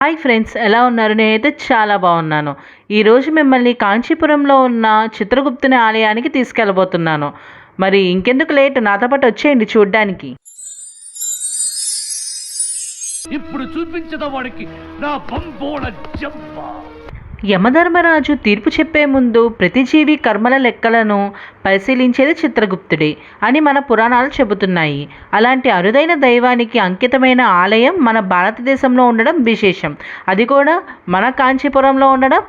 Hi friends, ఎలా ఉన్నారు? నేనైతే చాలా బాగున్నాను. ఈరోజు మిమ్మల్ని కాంచీపురంలో ఉన్న చిత్రగుప్తుని ఆలయానికి తీసుకెళ్ళబోతున్నాను. మరి ఇంకెందుకు లేట్, నాతో పాటు వచ్చేయండి చూడ్డానికి. ఇప్పుడు చూపించదా వాడికి నా బంబోళ జంప. యమధర్మరాజు తీర్పు చెప్పే ముందు ప్రతి జీవి కర్మల లెక్కలను పరిశీలించేది చిత్రగుప్తుడే అని మన పురాణాలు చెబుతున్నాయి. అలాంటి అరుదైన దైవానికి అంకితమైన ఆలయం మన భారతదేశంలో ఉండడం విశేషం. అది కూడా మన కాంచీపురంలో ఉండడం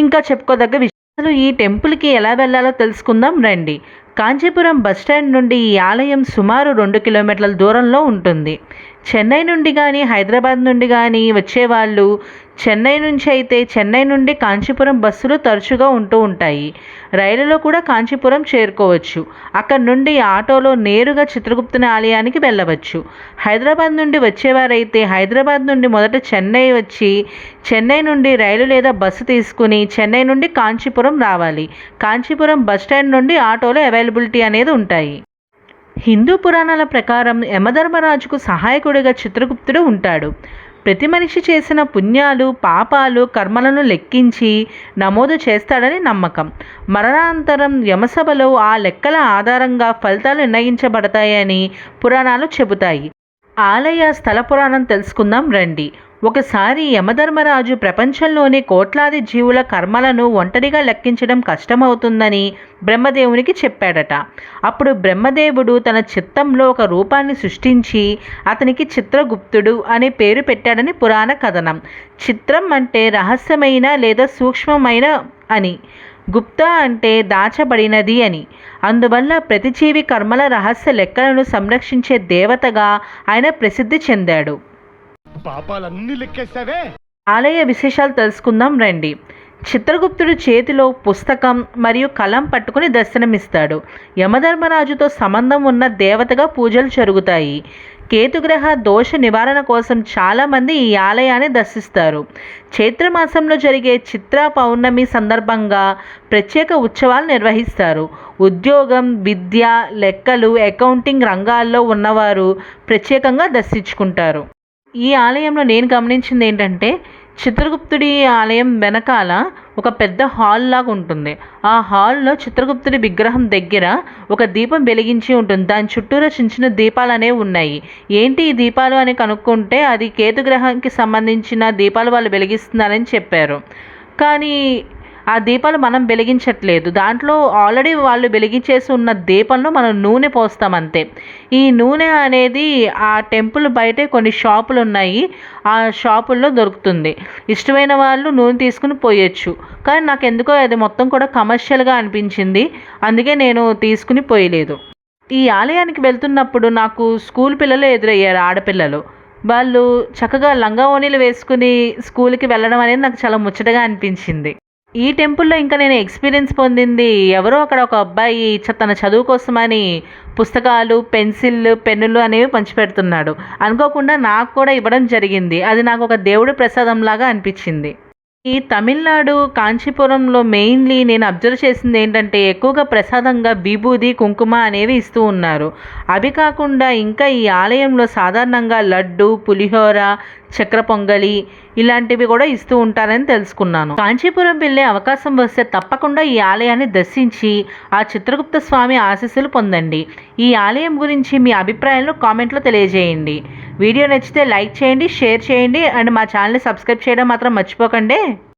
ఇంకా చెప్పుకోదగ్గ విషయం. అసలు ఈ టెంపుల్కి ఎలా వెళ్ళాలో తెలుసుకుందాం రండి. కాంచీపురం బస్టాండ్ నుండి ఈ ఆలయం సుమారు 2 కిలోమీటర్ల దూరంలో ఉంటుంది. చెన్నై నుండి కానీ హైదరాబాద్ నుండి కానీ వచ్చేవాళ్ళు, చెన్నై నుంచి అయితే చెన్నై నుండి కాంచీపురం బస్సులు తరచుగా ఉంటూ ఉంటాయి. రైలులో కూడా కాంచీపురం చేరుకోవచ్చు. అక్కడ నుండి ఆటోలో నేరుగా చిత్రగుప్తుని ఆలయానికి వెళ్ళవచ్చు. హైదరాబాద్ నుండి వచ్చేవారైతే హైదరాబాద్ నుండి మొదట చెన్నై వచ్చి చెన్నై నుండి రైలు లేదా బస్సు తీసుకుని చెన్నై నుండి కాంచీపురం రావాలి. కాంచీపురం బస్టాండ్ నుండి ఆటోలో అవైలబిలిటీ అనేది ఉంటాయి. హిందూ పురాణాల ప్రకారం యమధర్మరాజుకు సహాయకుడిగా చిత్రగుప్తుడు ఉంటాడు. ప్రతి మనిషి చేసిన పుణ్యాలు, పాపాలు, కర్మలను లెక్కించి నమోదు చేస్తాడని నమ్మకం. మరణానంతరం యమసభలో ఆ లెక్కల ఆధారంగా ఫలితాలు నిర్ణయించబడతాయని పురాణాలు చెబుతాయి. ఆలయ స్థల పురాణం తెలుసుకుందాం రండి. ఒకసారి యమధర్మరాజు ప్రపంచంలోని కోట్లాది జీవుల కర్మలను ఒంటరిగా లెక్కించడం కష్టమవుతుందని బ్రహ్మదేవునికి చెప్పాడట. అప్పుడు బ్రహ్మదేవుడు తన చిత్తంలో ఒక రూపాన్ని సృష్టించి అతనికి చిత్రగుప్తుడు అనే పేరు పెట్టాడని పురాణ కథనం. చిత్రం అంటే రహస్యమైన లేదా సూక్ష్మమైన అని, గుప్త అంటే దాచబడినది అని. అందువల్ల ప్రతి జీవి కర్మల రహస్య లెక్కలను సంరక్షించే దేవతగా ఆయన ప్రసిద్ధి చెందాడు. పాపాలన్నీ లెక్కేసావే. ఆలయ విశేషాలు తెలుసుకుందాం రండి. చిత్రగుప్తుడు చేతిలో పుస్తకం మరియు కలం పట్టుకుని దర్శనమిస్తాడు. యమధర్మరాజుతో సంబంధం ఉన్న దేవతగా పూజలు జరుగుతాయి. కేతుగ్రహ దోష నివారణ కోసం చాలామంది ఈ ఆలయాన్ని దర్శిస్తారు. చైత్రమాసంలో జరిగే చిత్ర పౌర్ణమి సందర్భంగా ప్రత్యేక ఉత్సవాలు నిర్వహిస్తారు. ఉద్యోగం, విద్య, లెక్కలు, అకౌంటింగ్ రంగాల్లో ఉన్నవారు ప్రత్యేకంగా దర్శించుకుంటారు. ఈ ఆలయంలో నేను గమనించింది ఏంటంటే, చిత్రగుప్తుడి ఆలయం వెనకాల ఒక పెద్ద హాల్ లాగా ఉంటుంది. ఆ హాల్లో చిత్రగుప్తుడి విగ్రహం దగ్గర ఒక దీపం వెలిగించి ఉంటుంది. దాని చుట్టూరా చిన్న చిన్న దీపాలు అనేవి ఉన్నాయి. ఏంటి ఈ దీపాలు అని కనుక్కుంటే అది కేతుగ్రహానికి సంబంధించిన దీపాలు వాళ్ళు వెలిగిస్తున్నారని చెప్పారు. కానీ ఆ దీపాలు మనం వెలిగించట్లేదు. దాంట్లో ఆల్రెడీ వాళ్ళు వెలిగించేసి ఉన్న దీపంలో మనం నూనె పోస్తాం అంతే. ఈ నూనె అనేది ఆ టెంపుల్ బయటే కొన్ని షాపులు ఉన్నాయి. ఆ షాపుల్లో దొరుకుతుంది. ఇష్టమైన వాళ్ళు నూనె తీసుకుని పోయొచ్చు. కానీ నాకు ఎందుకో అది మొత్తం కూడా కమర్షియల్గా అనిపించింది. అందుకే నేను తీసుకుని పోయలేదు. ఈ ఆలయానికి వెళ్తున్నప్పుడు నాకు స్కూల్ పిల్లలు ఎదురయ్యారు, ఆడపిల్లలు. వాళ్ళు చక్కగా లంగా ఓణీలు వేసుకుని స్కూల్కి వెళ్ళడం అనేది నాకు చాలా ముచ్చటగా అనిపించింది. ఈ టెంపుల్లో ఇంకా నేను ఎక్స్పీరియన్స్ పొందింది, ఎవరో అక్కడ ఒక అబ్బాయి తన చదువు కోసమని పుస్తకాలు, పెన్సిళ్ళు, పెన్నులు అనేవి పంచిపెడుతున్నాడు. అనుకోకుండా నాకు కూడా ఇవ్వడం జరిగింది. అది నాకు ఒక దేవుడి ప్రసాదంలాగా అనిపించింది. ఈ తమిళనాడు కాంచీపురంలో మెయిన్లీ నేను అబ్జర్వ్ చేసింది ఏంటంటే, ఎక్కువగా ప్రసాదంగా విభూది, కుంకుమ అనేవి ఇస్తూ ఉన్నారు. అవి కాకుండా ఇంకా ఈ ఆలయంలో సాధారణంగా లడ్డు, పులిహోర, చక్ర పొంగలి ఇలాంటివి కూడా ఇస్తూ ఉంటారని తెలుసుకున్నాను. కాంచీపురం వెళ్ళే అవకాశం వస్తే తప్పకుండా ఈ ఆలయాన్ని దర్శించి ఆ చిత్రగుప్త స్వామి ఆశీస్సులు పొందండి. ఈ ఆలయం గురించి మీ అభిప్రాయాలను కామెంట్లో తెలియజేయండి. వీడియో నచ్చితే లైక్ చేయండి, షేర్ చేయండి అండ్ మా ఛానల్ని సబ్స్క్రైబ్ చేయడం మాత్రం మర్చిపోకండి.